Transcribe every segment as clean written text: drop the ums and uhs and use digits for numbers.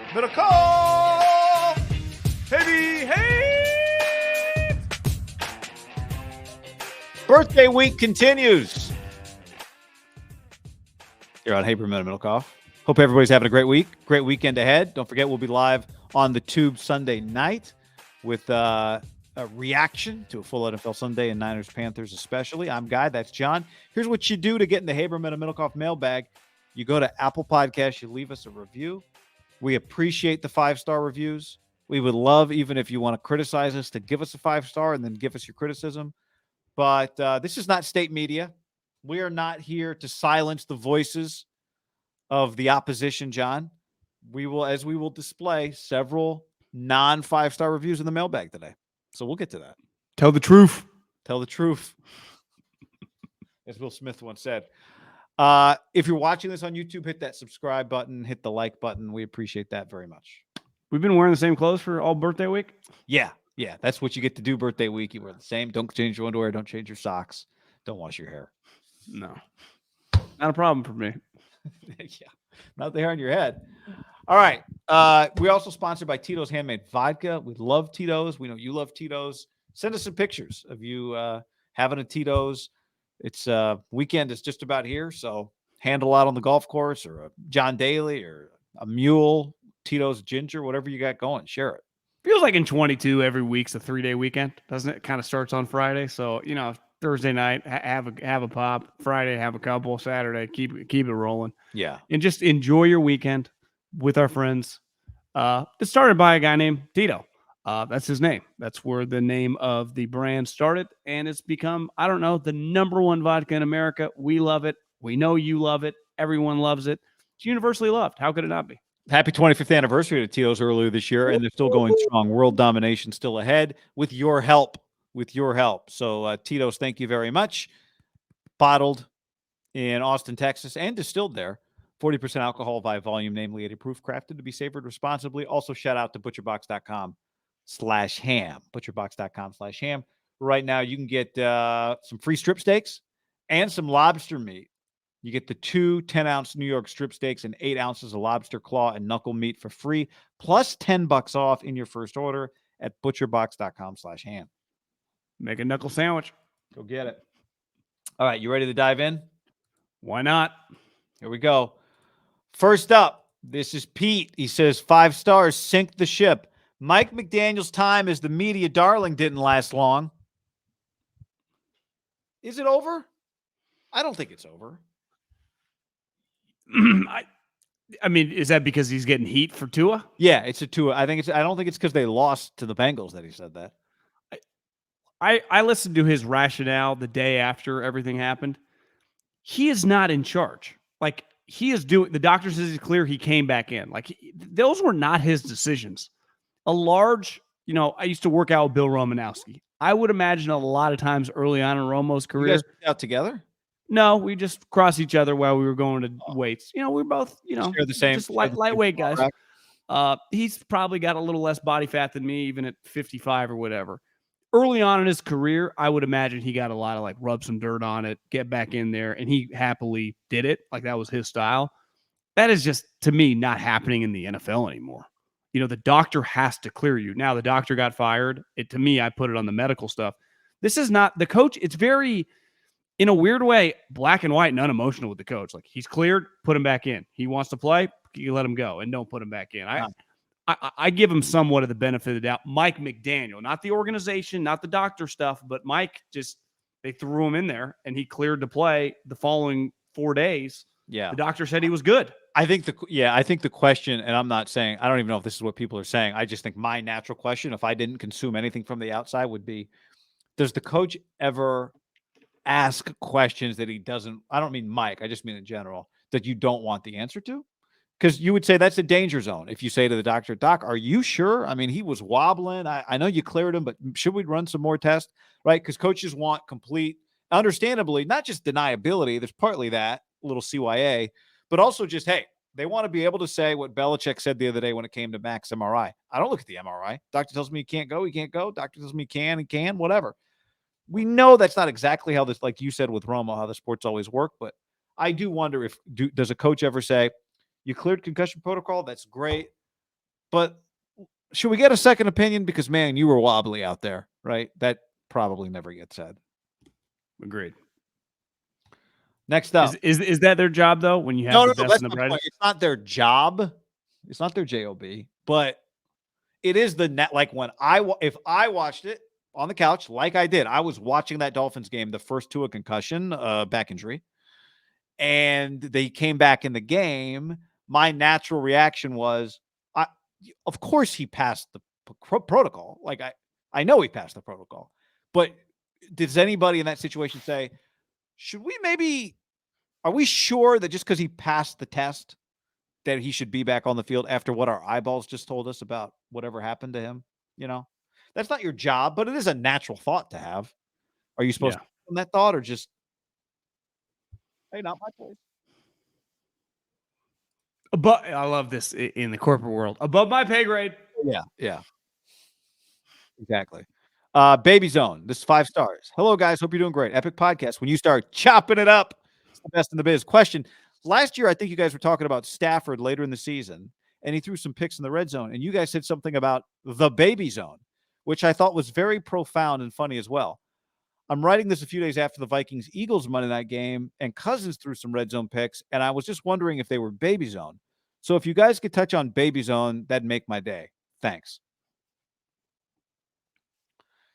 MIDDLEKAUFF! Hey! Birthday week continues. You're on Haberman and MIDDLEKAUFF. Hope everybody's having a great week. Great weekend ahead. Don't forget, we'll be live on the Tube Sunday night with a reaction to a full NFL Sunday and Niners-Panthers especially. I'm Guy. That's John. Here's what you do to get in the Haberman and MIDDLEKAUFF mailbag. You go to Apple Podcasts. You leave us a review. We appreciate the 5-star reviews. We would love, even if you want to criticize us, to give us a 5-star and then give us your criticism. But this is not state media. We are not here to silence the voices of the opposition, John. We will display several non-5-star reviews in the mailbag today. So we'll get to that. Tell the truth. Tell the truth. As Will Smith once said. If you're watching this on YouTube, hit that subscribe button, hit the like button. We appreciate that very much. We've been wearing the same clothes for all birthday week? Yeah. That's what you get to do birthday week. You wear the same. Don't change your underwear. Don't change your socks. Don't wash your hair. No. Not a problem for me. Yeah. Not the hair on your head. All right. We're also sponsored by Tito's Handmade Vodka. We love Tito's. We know you love Tito's. Send us some pictures of you having a Tito's. It's weekend is just about here, so handle out on the golf course or a John Daly or a mule, Tito's ginger, whatever you got going. Share it. Feels like in 22 every week's a 3-day weekend, doesn't it? It kind of starts on Friday, so Thursday night have a pop, Friday have a couple, Saturday keep it rolling. Yeah, and just enjoy your weekend with our friends. It started by a guy named Tito. That's his name. That's where the name of the brand started, and it's become, the #1 vodka in America. We love it. We know you love it. Everyone loves it. It's universally loved. How could it not be? Happy 25th anniversary to Tito's earlier this year, and they're still going strong. World domination still ahead with your help. So, Tito's, thank you very much. Bottled in Austin, Texas, and distilled there. 40% alcohol by volume, namely 80 proof, crafted to be savored responsibly. Also, shout out to butcherbox.com/ham. Butcherbox.com/ham. Right now, you can get some free strip steaks and some lobster meat. You get the 2 10-ounce New York strip steaks and 8 ounces of lobster claw and knuckle meat for free, plus $10 off in your first order at butcherbox.com/ham. Make a knuckle sandwich. Go get it. All right, you ready to dive in? Why not? Here we go. First up, this is Pete. He says, 5 stars, sink the ship. Mike McDaniel's time as the media darling didn't last long. Is it over? I don't think it's over. I mean, is that because he's getting heat for Tua? Yeah, it's a Tua. I don't think it's because they lost to the Bengals that he said that. I listened to his rationale the day after everything happened. He is not in charge. Like, he is doing, the doctor says he's clear. He came back in. Like, those were not his decisions. I used to work out with Bill Romanowski. I would imagine a lot of times early on in Romo's career. You guys worked out together? No, we just crossed each other while we were going to weights. We're both, share the same, just lightweight guys. He's probably got a little less body fat than me, even at 55 or whatever. Early on in his career, I would imagine he got a lot of rub some dirt on it, get back in there, and he happily did it. Like, that was his style. That is just, to me, not happening in the NFL anymore. The doctor has to clear you. Now, the doctor got fired. To me, I put it on the medical stuff. This is not the coach. It's very, in a weird way, black and white and unemotional with the coach. Like, he's cleared, put him back in. He wants to play, you let him go and don't put him back in. I give him somewhat of the benefit of the doubt. Mike McDaniel, not the organization, not the doctor stuff, but Mike they threw him in there and he cleared to play the following 4 days. Yeah. The doctor said he was good. I think the question, and I'm not saying, I don't even know if this is what people are saying. I just think my natural question, if I didn't consume anything from the outside, would be, does the coach ever ask questions that he doesn't, I don't mean Mike, I just mean in general, that you don't want the answer to? Because you would say that's a danger zone. If you say to the doctor, Doc, are you sure? I mean, he was wobbling. I know you cleared him, but should we run some more tests? Right? Because coaches want complete, understandably, not just deniability. There's partly that, a little CYA, but also just, hey, they want to be able to say what Belichick said the other day when it came to Max MRI. I don't look at the MRI. Doctor tells me he can't go. Doctor tells me he can, whatever. We know that's not exactly how this, like you said with Romo, how the sports always work. But I do wonder does a coach ever say, you cleared concussion protocol? That's great. But should we get a second opinion? Because, man, you were wobbly out there, right? That probably never gets said. Agreed. Next up. Is that their job, though, when you have the best that's and the my point. brightest? It's not their job. It's not their job, but it is the net. Like if I watched it on the couch, like I did, I was watching that Dolphins game, the first to a concussion, back injury, and they came back in the game. My natural reaction was, of course he passed the protocol. Like I know he passed the protocol, but does anybody in that situation say, should we maybe, are we sure that just because he passed the test that he should be back on the field after what our eyeballs just told us about whatever happened to him? That's not your job, but it is a natural thought to have. Are you supposed to have that thought or just, hey, not my choice? But I love this in the corporate world. Above my pay grade. Yeah. Exactly. Baby Zone. This is 5 stars. Hello, guys. Hope you're doing great. Epic podcast. When you start chopping it up, it's the best in the biz. Question. Last year, I think you guys were talking about Stafford later in the season, and he threw some picks in the red zone, and you guys said something about the baby zone, which I thought was very profound and funny as well. I'm writing this a few days after the Vikings-Eagles Monday night game, and Cousins threw some red zone picks, and I was just wondering if they were baby zone. So if you guys could touch on baby zone, that'd make my day. Thanks.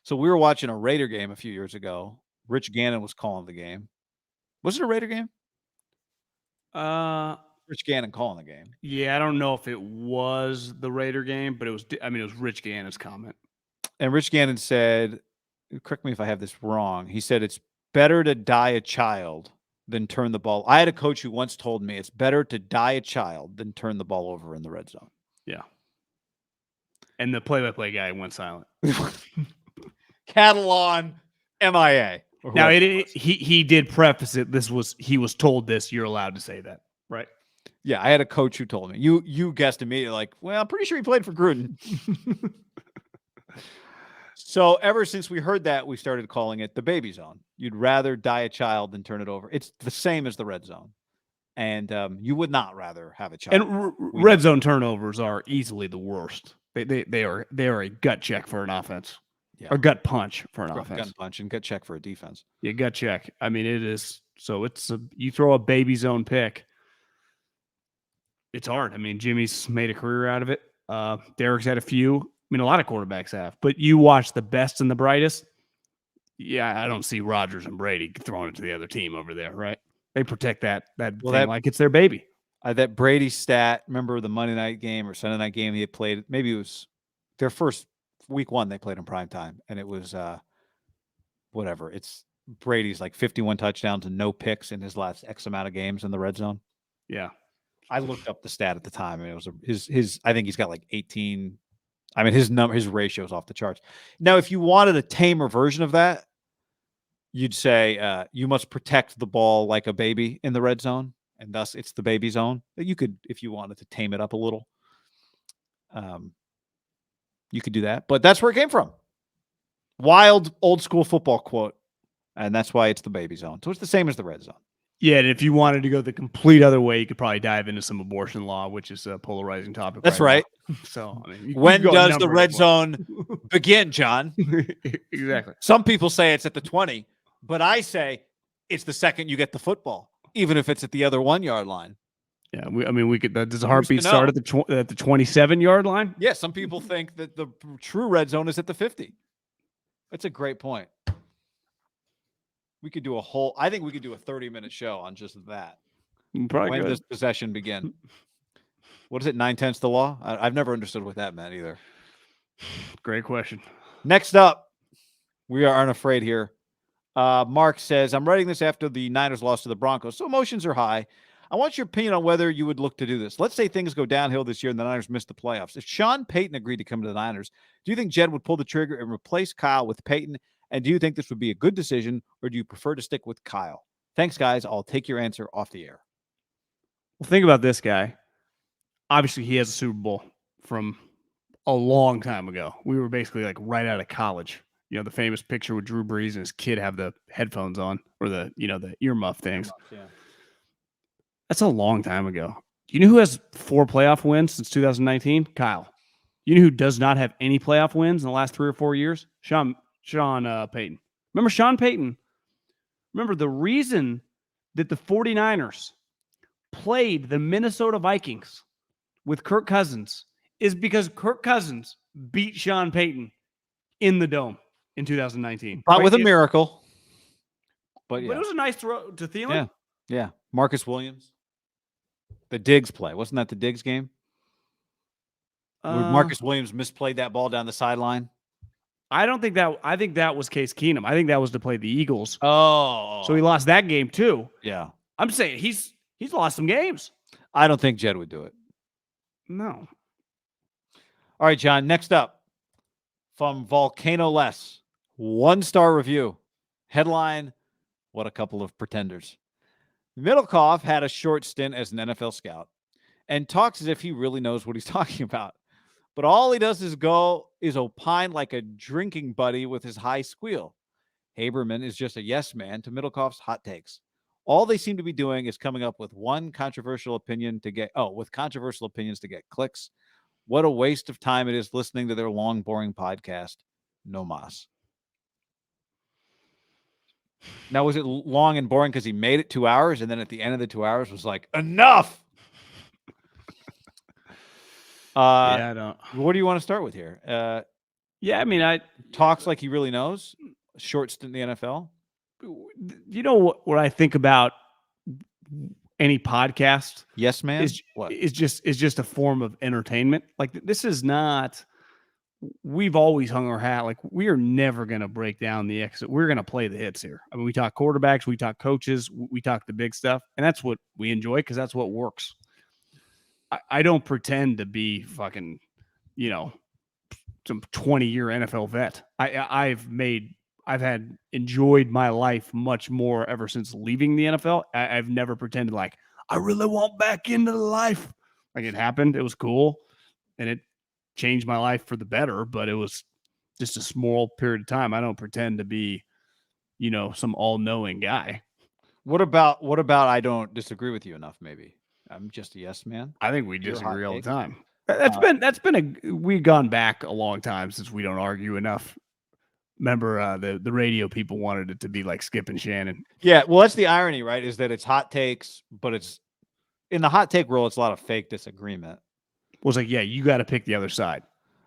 So we were watching a Raider game a few years ago. Rich Gannon was calling the game. Was it a Raider game? Rich Gannon calling the game. Yeah, I don't know if it was the Raider game, but it was Rich Gannon's comment. And Rich Gannon said, correct me if I have this wrong, he said it's better to die a child than turn the ball. I had a coach who once told me it's better to die a child than turn the ball over in the red zone. Yeah. And the play-by-play guy went silent. Cattle on MIA. Now he did preface it. He was told this. You're allowed to say that, right? Yeah, I had a coach who told me. You guessed immediately, like, well, I'm pretty sure he played for Gruden. So ever since we heard that, we started calling it the baby zone. You'd rather die a child than turn it over. It's the same as the red zone, and you would not rather have a child. And red zone turnovers are easily the worst. They are a gut check for an offense. Yeah. Or gut punch for an offense. Gut punch and gut check for a defense. Yeah, gut check. I mean, it is. So you throw a baby zone pick. It's hard. I mean, Jimmy's made a career out of it. Derek's had a few. I mean, a lot of quarterbacks have. But you watch the best and the brightest. Yeah, I don't see Rodgers and Brady throwing it to the other team over there, right? They protect that thing like it's their baby. That Brady stat, remember the Monday night game or Sunday night game he had played? Maybe it was their first week 1 they played in prime time, and it was whatever. It's Brady's like 51 touchdowns and no picks in his last X amount of games in the red zone. Yeah. I looked up the stat at the time, and it was his I think he's got like 18. I mean, his ratio is off the charts. Now, if you wanted a tamer version of that, you'd say you must protect the ball like a baby in the red zone, and thus it's the baby zone. You could, if you wanted to tame it up a little, you could do that. But that's where it came from. Wild, old school football quote, and that's why it's the baby zone. So it's the same as the red zone. Yeah, and if you wanted to go the complete other way, you could probably dive into some abortion law, which is a polarizing topic. That's right. So, I mean, when does the red zone begin, John? Exactly. Some people say it's at the 20, but I say it's the second you get the football, even if it's at the other 1 yard line. Yeah, we could. Does a heartbeat start at the 27-yard line? Yeah, some people think that the true red zone is at the 50. That's a great point. We could do I think we could do a 30-minute show on just that. Probably when good. does possession begin? What is it, 9/10 the law? I've never understood what that meant either. Great question. Next up, we are unafraid here. Mark says, I'm writing this after the Niners lost to the Broncos, so emotions are high. I want your opinion on whether you would look to do this. Let's say things go downhill this year and the Niners miss the playoffs. If Sean Payton agreed to come to the Niners, do you think Jed would pull the trigger and replace Kyle with Payton? And do you think this would be a good decision, or do you prefer to stick with Kyle? Thanks, guys. I'll take your answer off the air. Well, think about this guy. Obviously, he has a Super Bowl from a long time ago. We were basically like right out of college. You know, the famous picture with Drew Brees and his kid have the headphones on, or the earmuff things. Yeah. That's a long time ago. Do you know who has 4 playoff wins since 2019? Kyle. You know who does not have any playoff wins in the last 3 or 4 years? Sean Payton. Remember Sean Payton? Remember the reason that the 49ers played the Minnesota Vikings with Kirk Cousins is because Kirk Cousins beat Sean Payton in the Dome in 2019. But with a miracle. But it was a nice throw to Thielen. Yeah. Marcus Williams. The Diggs play. Wasn't that the Diggs game? Where Marcus Williams misplayed that ball down the sideline? I think that was Case Keenum. I think that was to play the Eagles. Oh. So he lost that game too. Yeah. I'm saying he's lost some games. I don't think Jed would do it. No. All right, John. Next up from Volcano Less. 1-star review. Headline, what a couple of pretenders. MIDDLEKAUFF had a short stint as an NFL scout and talks as if he really knows what he's talking about. But all he does is opine like a drinking buddy with his high squeal. Haberman is just a yes man to MIDDLEKAUFF's hot takes. All they seem to be doing is coming up with controversial opinions to get clicks. What a waste of time it is listening to their long, boring podcast. No mas. Now, was it long and boring because he made it 2 hours and then at the end of the 2 hours was like, enough? I don't. What do you want to start with here? I talks like he really knows. Short stint in the NFL. You know what I think about any podcast? Yes, man. Is just a form of entertainment. Like this is not. We've always hung our hat. Like we are never going to break down the exit. We're going to play the hits here. I mean, we talk quarterbacks, we talk coaches, we talk the big stuff, and that's what we enjoy because that's what works. I don't pretend to be fucking, some 20-year NFL vet. I've enjoyed my life much more ever since leaving the NFL. I've never pretended like I really want back into the life. Like it happened. It was cool. And it changed my life for the better, but it was just a small period of time. I don't pretend to be, some all-knowing guy. What about I don't disagree with you enough, maybe? I'm just a yes man. I think we disagree all the time. We've gone back a long time since we don't argue enough. Remember the radio people wanted it to be like Skip and Shannon. Yeah, well, that's the irony, right? Is that it's hot takes, but it's in the hot take world, it's a lot of fake disagreement. It was like, yeah, you got to pick the other side.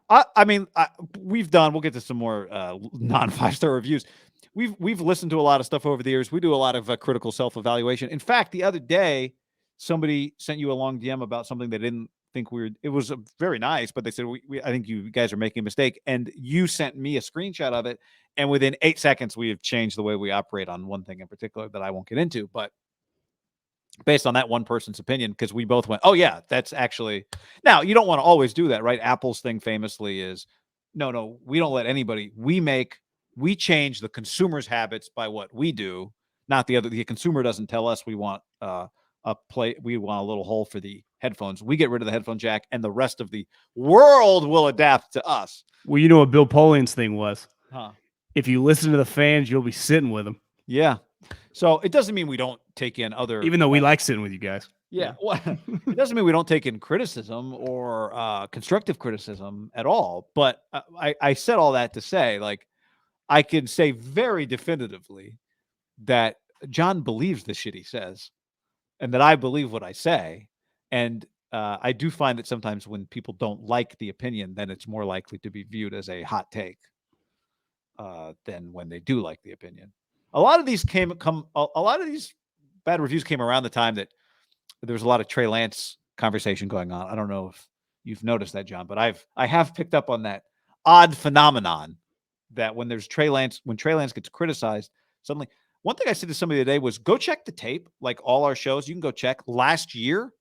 We'll get to some more non-5-star reviews. We've listened to a lot of stuff over the years. We do a lot of critical self-evaluation. In fact, the other day, somebody sent you a long DM about something they didn't think it was very nice, but they said, I think you guys are making a mistake. And you sent me a screenshot of it. And within 8 seconds, we have changed the way we operate on one thing in particular that I won't get into. But based on that one person's opinion, because we both went, oh, yeah, that's actually. Now, you don't want to always do that, right? Apple's thing famously is, no, we don't let anybody. We change the consumer's habits by what we do, not the other. The consumer doesn't tell us we want we want a little hole for the headphones. We get rid of the headphone jack, and the rest of the world will adapt to us. Well, you know what Bill Polian's thing was? Huh? If you listen to the fans, you'll be sitting with them. Yeah. So it doesn't mean we don't take in other. Even though we like sitting with you guys. Yeah. Well, it doesn't mean we don't take in criticism or constructive criticism at all. But I said all that to say, like, I can say very definitively that John believes the shit he says and that I believe what I say. And I do find that sometimes when people don't like the opinion, then it's more likely to be viewed as a hot take than when they do like the opinion. A lot of these bad reviews came around the time that there was a lot of Trey Lance conversation going on. I don't know if you've noticed that, John, but I have picked up on that odd phenomenon that when Trey Lance gets criticized, suddenly. One thing I said to somebody today was go check the tape, like all our shows. You can go check. Last year,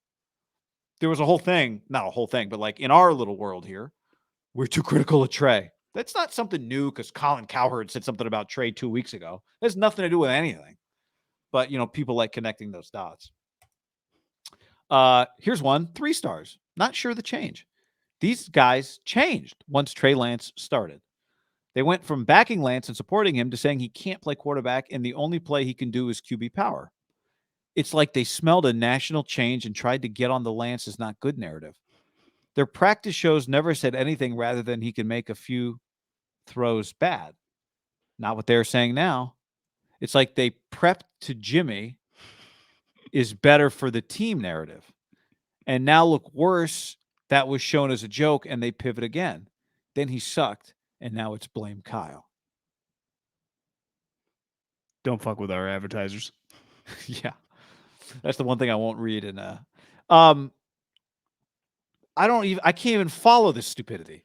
there was a whole thing, not a whole thing, but like in our little world here, we're too critical of Trey. That's not something new because Colin Cowherd said something about Trey 2 weeks ago. It has nothing to do with anything. But, people like connecting those dots. Here's one, 3 stars. Not sure the change. These guys changed once Trey Lance started. They went from backing Lance and supporting him to saying he can't play quarterback and the only play he can do is QB power. It's like they smelled a national change and tried to get on the Lance is not good narrative. Their practice shows never said anything rather than he can make a few throws bad. Not what they're saying now. It's like they prepped to Jimmy is better for the team narrative. And now look worse. That was shown as a joke and they pivot again. Then he sucked and now it's blame Kyle. Don't fuck with our advertisers. Yeah. That's the one thing I won't read in I can't even follow this stupidity.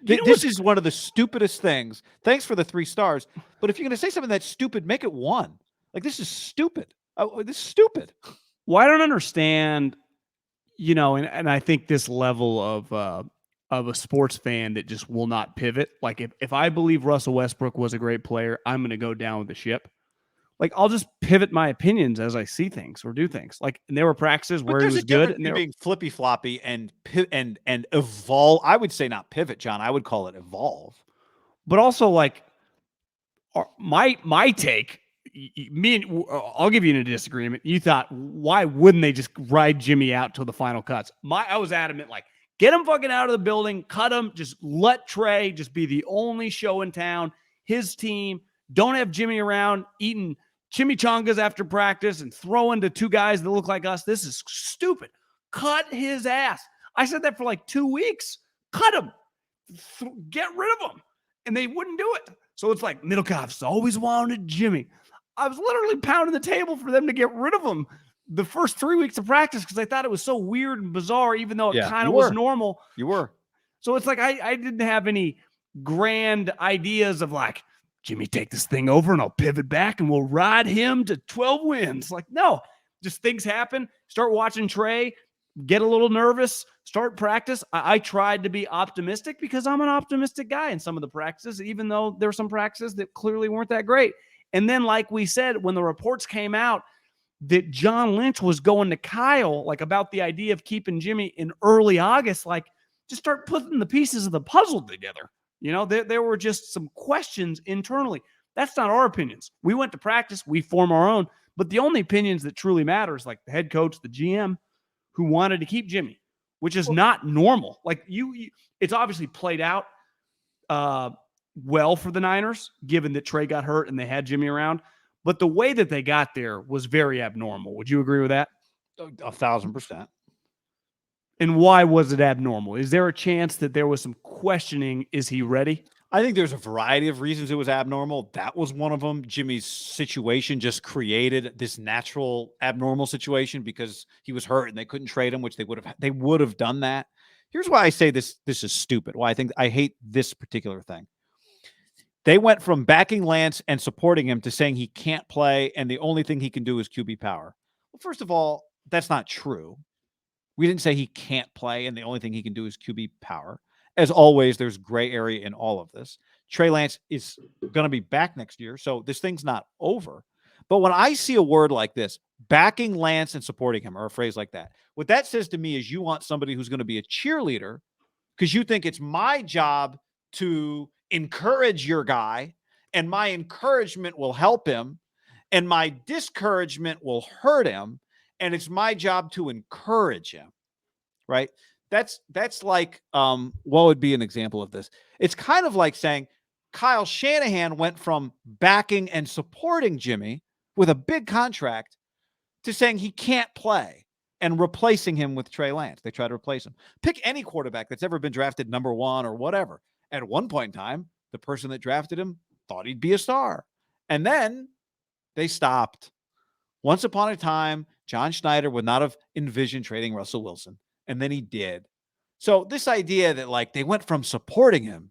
This is one of the stupidest things. Thanks for the 3 stars. But if you're going to say something that's stupid, make it 1. Like, this is stupid. This is stupid. Well, I don't understand, and I think this level of a sports fan that just will not pivot. Like, if I believe Russell Westbrook was a great player, I'm going to go down with the ship. Like, I'll just pivot my opinions as I see things or do things. Like, and there were practices where he was good. And being flippy floppy and evolve. I would say not pivot, John. I would call it evolve. But also, like, my take, I'll give you a disagreement. You thought, why wouldn't they just ride Jimmy out till the final cuts? I was adamant, like, get him fucking out of the building, cut him, just let Trey just be the only show in town, his team. Don't have Jimmy around eating chimichangas after practice and throwing to 2 guys that look like us. This is stupid. Cut his ass. I said that for like 2 weeks. Cut him. Get rid of him. And they wouldn't do it. So it's like, Middlekauff's always wanted Jimmy. I was literally pounding the table for them to get rid of him the first 3 weeks of practice because I thought it was so weird and bizarre, even though it kind of was normal. You were. So it's like I didn't have any grand ideas of like, Jimmy, take this thing over and I'll pivot back and we'll ride him to 12 wins. Like, no, just things happen. Start watching Trey, get a little nervous, start practice. I tried to be optimistic because I'm an optimistic guy in some of the practices, even though there were some practices that clearly weren't that great. And then, like we said, when the reports came out that John Lynch was going to Kyle, like about the idea of keeping Jimmy in early August, like just start putting the pieces of the puzzle together. There were just some questions internally. That's not our opinions. We went to practice. We form our own. But the only opinions that truly matter is like the head coach, the GM, who wanted to keep Jimmy, which is not normal. Like it's obviously played out well for the Niners, given that Trey got hurt and they had Jimmy around. But the way that they got there was very abnormal. Would you agree with that? 1,000%. And why was it abnormal? Is there a chance that there was some questioning? Is he ready? I think there's a variety of reasons it was abnormal. That was one of them. Jimmy's situation just created this natural abnormal situation because he was hurt and they couldn't trade him, which they would have done that. Here's why I say this is stupid. Why I hate this particular thing. They went from backing Lance and supporting him to saying he can't play and the only thing he can do is QB power. Well, first of all, that's not true. We didn't say he can't play and the only thing he can do is QB power. As always, there's gray area in all of this. Trey Lance is going to be back next year, so this thing's not over. But when I see a word like this, backing Lance and supporting him, or a phrase like that, what that says to me is you want somebody who's going to be a cheerleader because you think it's my job to encourage your guy, and my encouragement will help him, and my discouragement will hurt him, and it's my job to encourage him, right? That's like, what would be an example of this? It's kind of like saying Kyle Shanahan went from backing and supporting Jimmy with a big contract to saying he can't play and replacing him with Trey Lance. They try to replace him. Pick any quarterback that's ever been drafted number 1 or whatever. At one point in time, the person that drafted him thought he'd be a star. And then they stopped. Once upon a time, John Schneider would not have envisioned trading Russell Wilson. And then he did. So this idea that like they went from supporting him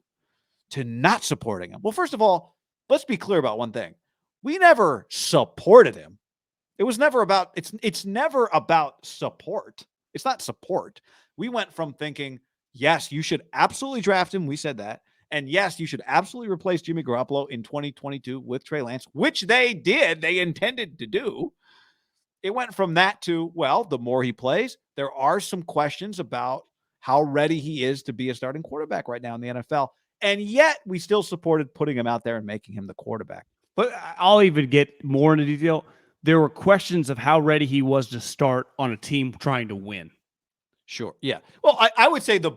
to not supporting him. Well, first of all, let's be clear about one thing. We never supported him. It was never about, it's never about support. It's not support. We went from thinking, yes, you should absolutely draft him. We said that. And yes, you should absolutely replace Jimmy Garoppolo in 2022 with Trey Lance, which they did. They intended to do. It went from that to, well, the more he plays, there are some questions about how ready he is to be a starting quarterback right now in the NFL. And yet we still supported putting him out there and making him the quarterback. But I'll even get more into detail. There were questions of how ready he was to start on a team trying to win. Sure. Yeah. Well, I would say the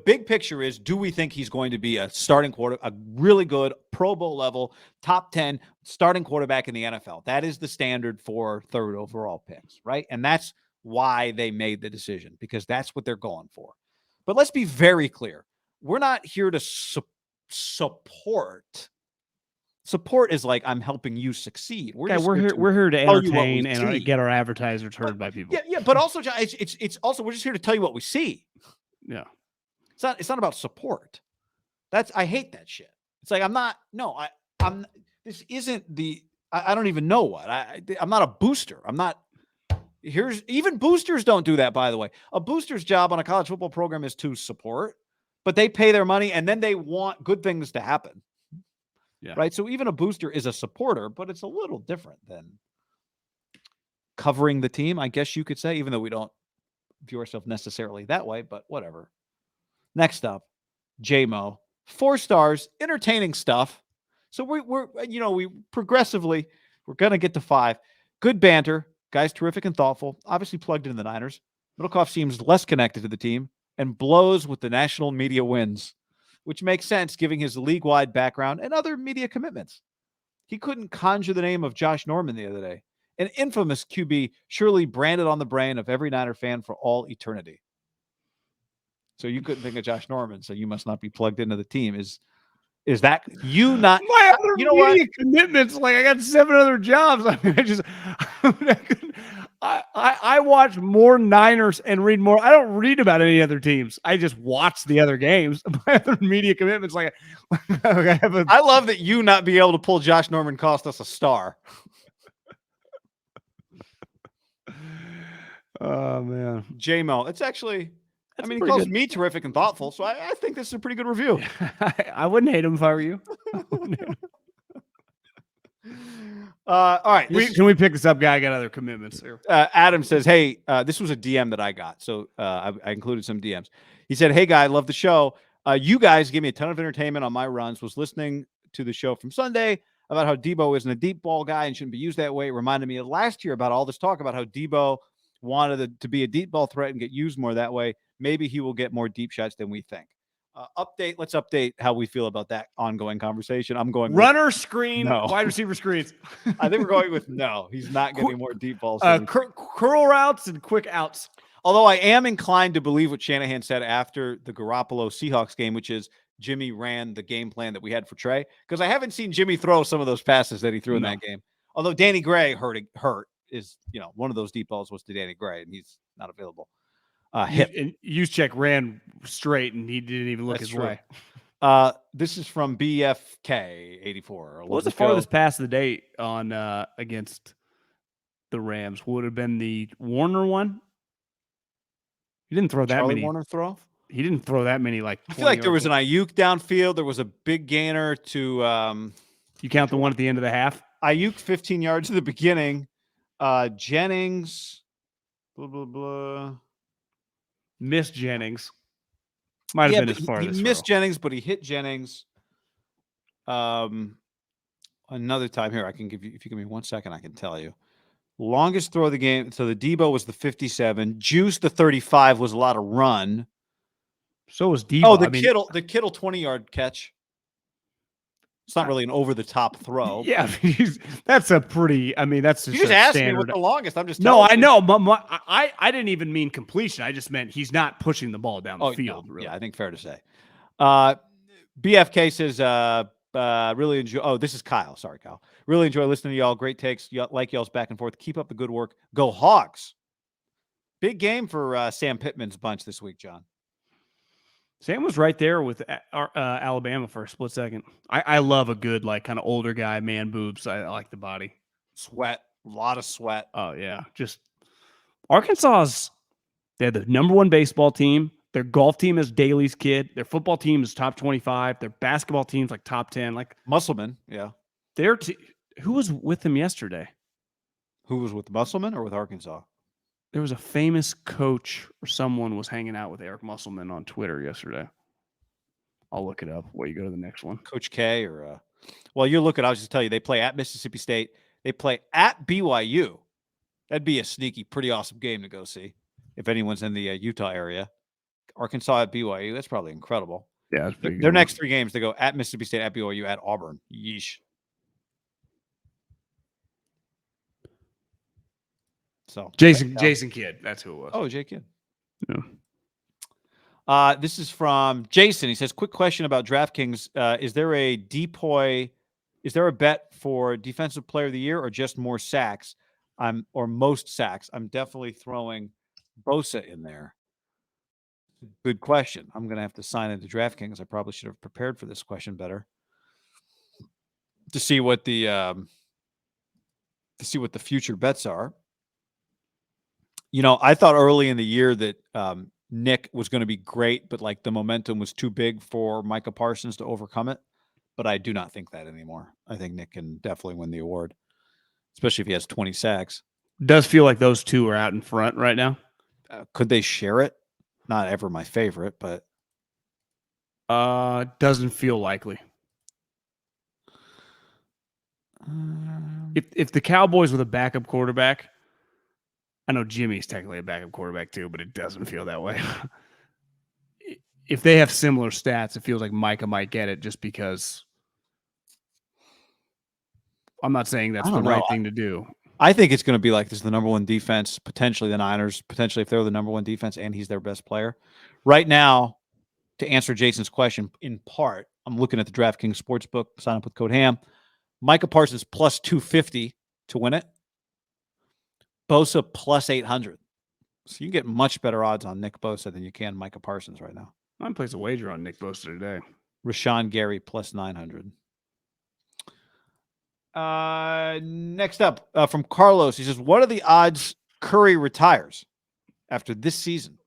big picture is, do we think he's going to be a starting a really good Pro Bowl level, top 10 starting quarterback in the NFL? That is the standard for third overall picks, right? And that's why they made the decision, because that's what they're going for. But let's be very clear. We're not here to support. Support is like, I'm helping you succeed. We're here to entertain and get our advertisers heard by people. Yeah, but also it's also, we're just here to tell you what we see. Yeah, it's not about support. I hate that shit. It's like, this isn't the. I don't even know what I'm not a booster. I'm not. Even boosters don't do that, by the way. A booster's job on a college football program is to support, but they pay their money and then they want good things to happen. Yeah. Right. So even a booster is a supporter, but it's a little different than covering the team, I guess you could say, even though we don't view ourselves necessarily that way, but whatever. Next up, JMO, 4 stars, entertaining stuff. So we progressively, we're going to get to 5. Good banter. Guy's terrific and thoughtful. Obviously plugged into the Niners. MIDDLEKAUFF seems less connected to the team and blows with the national media wins, which makes sense given his league-wide background and other media commitments. He couldn't conjure the name of Josh Norman the other day, an infamous QB surely branded on the brain of every Niner fan for all eternity. So you couldn't think of Josh Norman, so you must not be plugged into the team. Is that you not? My other media commitments, like I got 7 other jobs. I mean, I watch more Niners and read more. I don't read about any other teams. I just watch the other games. My other media commitments, I love that you not be able to pull Josh Norman cost us a star. Oh man, JMO, it's actually. He calls me terrific and thoughtful, so I think this is a pretty good review. I wouldn't hate him if I were you. All right. Can we pick this up, guy? I got other commitments here. Adam says, hey, this was a DM that I got, so I included some DMs. He said, hey, guy, I love the show. You guys give me a ton of entertainment on my runs. Was listening to the show from Sunday about how Debo isn't a deep ball guy and shouldn't be used that way. It reminded me of last year about all this talk about how Debo wanted to be a deep ball threat and get used more that way. Maybe he will get more deep shots than we think. Let's update how we feel about that ongoing conversation. I'm going runner screen, wide receiver screens. I think we're going with no. He's not getting more deep balls. Curl routes and quick outs. Although I am inclined to believe what Shanahan said after the Garoppolo Seahawks game, which is Jimmy ran the game plan that we had for Trey, because I haven't seen Jimmy throw some of those passes that he threw in that game. Although Danny Gray hurt is, one of those deep balls was to Danny Gray, and he's not available. And Juszczyk ran straight, and he didn't even look his way. This is from BFK 84. What was the farthest pass of the day on against the Rams? Would have been the Warner one. He didn't throw that many. Warner throw. He didn't throw that many. I feel like there was an Ayuk downfield. There was a big gainer to. You count the one at the end of the half. Ayuk 15 yards at the beginning. Jennings. Blah blah blah. Missed Jennings. Might have been his farthest. He missed Jennings, but he hit Jennings. Another time here, I can give you. If you give me 1 second, I can tell you. Longest throw of the game. So the Debo was the 57. Juice the 35 was a lot of run. So was Debo. Oh, the Kittle 20-yard catch. It's not really an over-the-top throw. Yeah, that's a pretty. That's just. You just asked me what the longest. I'm just. No, I know. I didn't even mean completion. I just meant he's not pushing the ball down the field. No. Really. Yeah, I think fair to say. BFK says, really enjoy. Oh, this is Kyle. Sorry, Kyle. Really enjoy listening to y'all. Great takes. Like y'all's back and forth. Keep up the good work. Go Hogs. Big game for Sam Pittman's bunch this week, John. Sam was right there with Alabama for a split second. I love a good, kind of older guy, man boobs. I like the body. Sweat. A lot of sweat. Oh, yeah. Just Arkansas's, they're the number 1 baseball team. Their golf team is Daly's kid. Their football team is top 25. Their basketball team's top 10. Musselman, yeah. Who was with them yesterday? Who was with Musselman or with Arkansas? There was a famous coach or someone was hanging out with Eric Musselman on Twitter yesterday. I'll look it up while you go to the next one. Coach K or well, you're looking. I'll just tell you, they play at Mississippi State. They play at BYU. That'd be a sneaky, pretty awesome game to go see. if anyone's in the Utah area. Arkansas at BYU. That's probably incredible. Yeah, that's pretty good. Their next 3 games, they go at Mississippi State, at BYU, at Auburn. Yeesh. So Jason Kidd. That's who it was. Oh, Jay Kidd. Yeah. This is from Jason. He says, quick question about DraftKings. Is there a bet for defensive player of the year or just more sacks? Or most sacks? I'm definitely throwing Bosa in there. Good question. I'm going to have to sign into DraftKings. I probably should have prepared for this question better to see what the future bets are. I thought early in the year that Nick was going to be great, but like the momentum was too big for Micah Parsons to overcome it. But I do not think that anymore. I think Nick can definitely win the award, especially if he has 20 sacks. Does feel like those two are out in front right now. Could they share it? Not ever my favorite, but doesn't feel likely. If the Cowboys with a backup quarterback, I know Jimmy's technically a backup quarterback too, but it doesn't feel that way. If they have similar stats, it feels like Micah might get it just because. I'm not saying that's the right thing to do. I think it's going to be like this is the number one defense, potentially the Niners, potentially if they're the number one defense and he's their best player. Right now, to answer Jason's question, in part, I'm looking at the DraftKings Sportsbook, sign up with code HAM. Micah Parsons plus 250 to win it. Bosa plus 800. So you can get much better odds on Nick Bosa than you can Micah Parsons right now. I'm place a wager on Nick Bosa today. Rashawn Gary plus 900. Next up from Carlos, he says, what are the odds Curry retires after this season?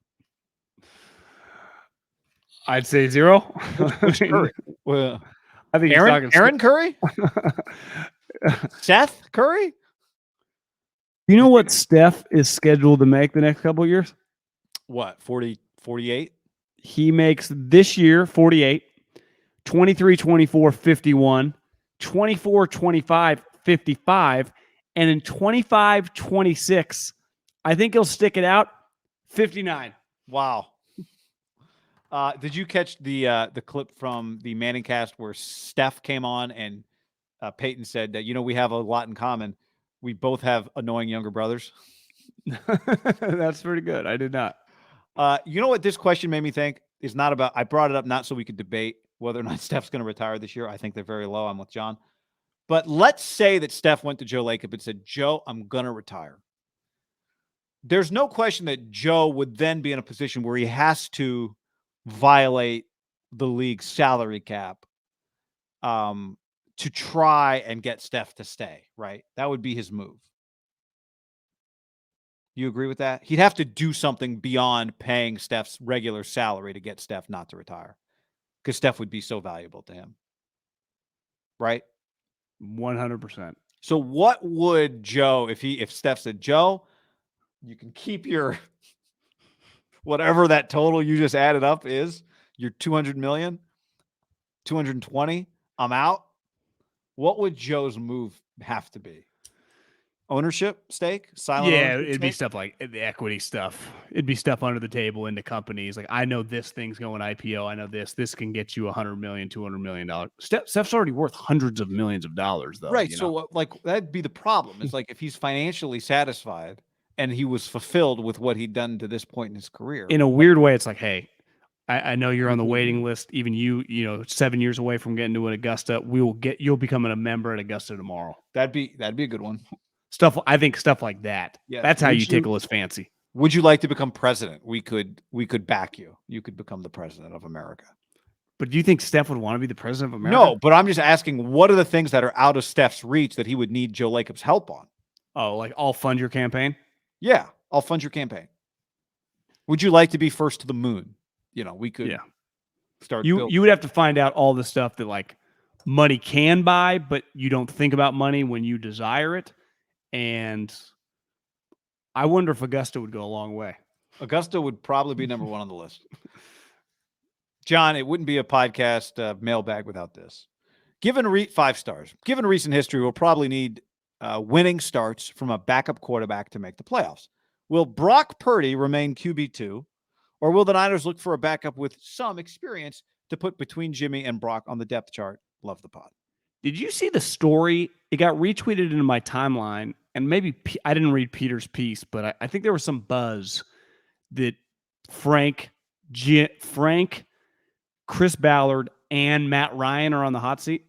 I'd say 0. Which Curry? Well, I think Aaron Curry? Seth Curry? You know what Steph is scheduled to make the next couple of years? What, 40, 48? He makes this year 48, 23, 24, 51, 24, 25, 55, and in 25, 26, I think he'll stick it out 59. Wow. Did you catch the clip from the Manning cast where Steph came on and Peyton said that, we have a lot in common. We both have annoying younger brothers. That's pretty good. I did not. You know what this question made me think is not about, I brought it up not so we could debate whether or not Steph's going to retire this year. I think they're very low. I'm with John. But let's say that Steph went to Joe Lacob and said, Joe, I'm going to retire. There's no question that Joe would then be in a position where he has to violate the league's salary cap to try and get Steph to stay, right? That would be his move. You agree with that? He'd have to do something beyond paying Steph's regular salary to get Steph not to retire because Steph would be so valuable to him, right? 100%. So what would Joe, if Steph said, Joe, you can keep your whatever that total you just added up is, your 200 million, 220, I'm out. What would Joe's move have to be? Ownership stake? Silent ownership it'd stake? be stuff like the equity stuff. It'd be stuff under the table into companies. Like, I know this thing's going IPO. I know this can get you $100 million, $200 million. Steph's already worth hundreds of millions of dollars, though. Right. So, that'd be the problem. It's like if he's financially satisfied and he was fulfilled with what he'd done to this point in his career. In a weird way, it's like, hey, I know you're on the waiting list. Even you 7 years away from getting to an Augusta. You'll become a member at Augusta tomorrow. That'd be a good one. I think stuff like that. Yeah. That's how you tickle his fancy. Would you like to become president? We could back you. You could become the president of America. But do you think Steph would want to be the president of America? No, but I'm just asking, what are the things that are out of Steph's reach that he would need Joe Lacob's help on? Oh, like I'll fund your campaign? Yeah, I'll fund your campaign. Would you like to be first to the moon? We could start. You would have to find out all the stuff that like money can buy, but you don't think about money when you desire it. And I wonder if Augusta would go a long way. Augusta would probably be number one on the list. John, it wouldn't be a podcast mailbag without this. Given 5 stars, given recent history, we'll probably need winning starts from a backup quarterback to make the playoffs. Will Brock Purdy remain QB2, or will the Niners look for a backup with some experience to put between Jimmy and Brock on the depth chart? Love the pod. Did you see the story? It got retweeted into my timeline, and maybe I didn't read Peter's piece, but I think there was some buzz that Frank, Chris Ballard, and Matt Ryan are on the hot seat.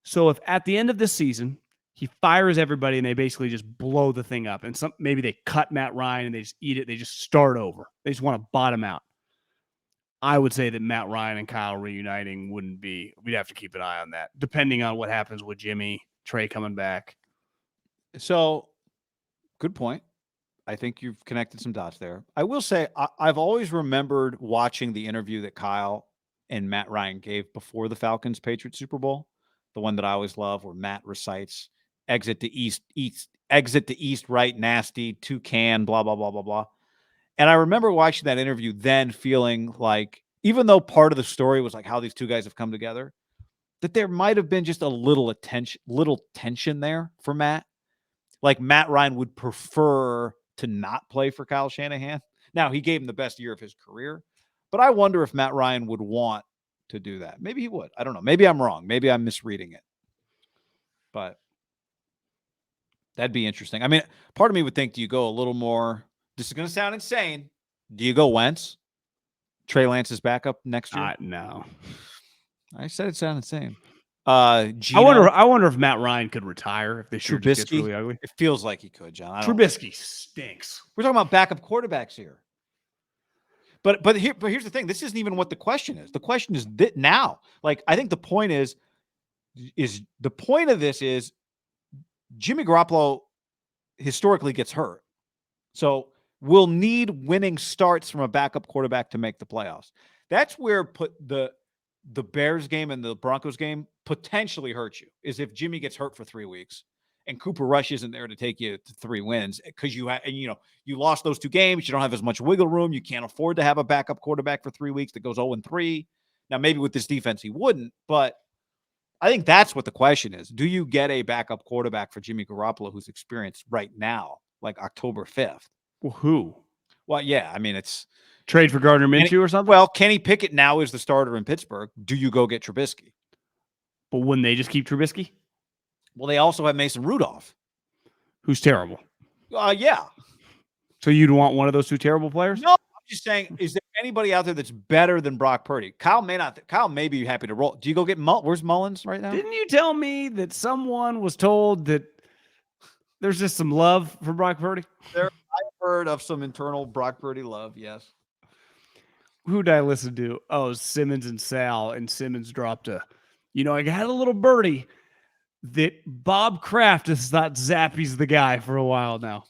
So if at the end of this season he fires everybody and they basically just blow the thing up, and maybe they cut Matt Ryan and they just eat it, they just start over. They just want to bottom out. I would say that Matt Ryan and Kyle reuniting wouldn't be. We'd have to keep an eye on that, depending on what happens with Jimmy, Trey coming back. So, good point. I think you've connected some dots there. I will say I've always remembered watching the interview that Kyle and Matt Ryan gave before the Falcons-Patriots Super Bowl, the one that I always love, where Matt recites exit to east, right, nasty, toucan, blah, blah, blah, blah, blah. And I remember watching that interview then feeling like, even though part of the story was like how these two guys have come together, that there might have been just a little tension there for Matt. Like Matt Ryan would prefer to not play for Kyle Shanahan. Now, he gave him the best year of his career, but I wonder if Matt Ryan would want to do that. Maybe he would. I don't know. Maybe I'm wrong. Maybe I'm misreading it. But that'd be interesting. I mean, part of me would think, do you go a little more? This is going to sound insane. Do you go Wentz? Trey Lance's backup next year? No. I said it sounded insane. Gino, I wonder if Matt Ryan could retire if this year just gets really ugly. It feels like he could, John. Trubisky stinks. We're talking about backup quarterbacks here. But here's the thing. This isn't even what the question is. The question is that now. Like, I think the point is the point of this is Jimmy Garoppolo historically gets hurt. So we'll need winning starts from a backup quarterback to make the playoffs. That's where the Bears game and the Broncos game potentially hurt you, is if Jimmy gets hurt for 3 weeks and Cooper Rush isn't there to take you to 3 wins because you lost those 2 games. You don't have as much wiggle room. You can't afford to have a backup quarterback for 3 weeks that goes 0-3. Now, maybe with this defense, he wouldn't, but I think that's what the question is. Do you get a backup quarterback for Jimmy Garoppolo who's experienced right now, like October 5th? Well, who? Well, yeah, I mean, it's trade for Gardner Minshew or something? Well, Kenny Pickett now is the starter in Pittsburgh. Do you go get Trubisky? But wouldn't they just keep Trubisky? Well, they also have Mason Rudolph, who's terrible. Yeah. So you'd want one of those 2 terrible players? No, I'm just saying, is there anybody out there that's better than Brock Purdy? Kyle may be happy to roll. Do you go get where's Mullins right now? Didn't you tell me that someone was told that there's just some love for Brock Purdy? I've heard of some internal Brock Purdy love, yes. Who did I listen to? Oh, Simmons and Sal, and Simmons dropped I had a little birdie that Bob Kraft has thought Zappy's the guy for a while now.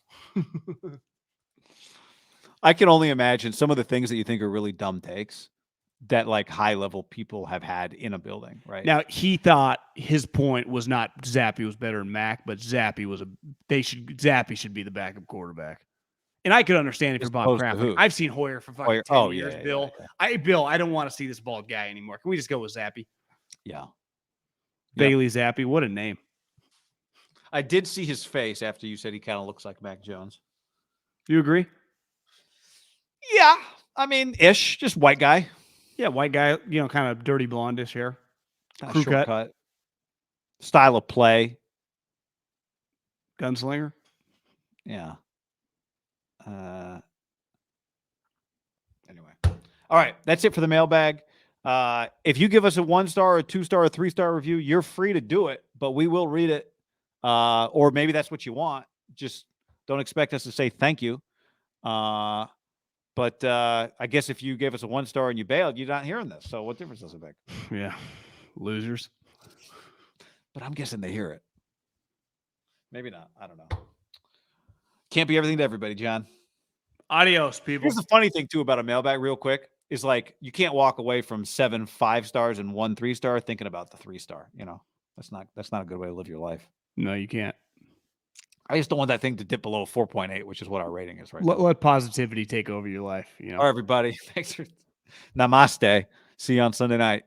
I can only imagine some of the things that you think are really dumb takes that like high level people have had in a building, right? Now, he thought his point was not Zappy was better than Mac, but Zappy should be the backup quarterback. And I could understand if you're Bob Kraft. I've seen Hoyer for fucking 10 years, yeah, Bill. Yeah. Bill, I don't want to see this bald guy anymore. Can we just go with Zappy? Yeah. Bailey Zappy, what a name. I did see his face after you said he kind of looks like Mac Jones. You agree? Yeah. I mean, ish. Just white guy. Yeah, white guy, kind of dirty blondish hair. Crew cut. Style of play. Gunslinger. Yeah. Anyway. All right. That's it for the mailbag. If you give us a 1-star, a 2-star, a 3-star review, you're free to do it, but we will read it. Or maybe that's what you want. Just don't expect us to say thank you. But I guess if you gave us a 1-star and you bailed, you're not hearing this. So what difference does it make? Yeah. Losers. But I'm guessing they hear it. Maybe not. I don't know. Can't be everything to everybody, John. Adios, people. Here's the funny thing, too, about a mailbag real quick is like you can't walk away from 7 5-stars and 1 3-star thinking about the 3-star. That's not a good way to live your life. No, you can't. I just don't want that thing to dip below 4.8, which is what our rating is right now. Let positivity take over your life. All right, everybody. Thanks for namaste. See you on Sunday night.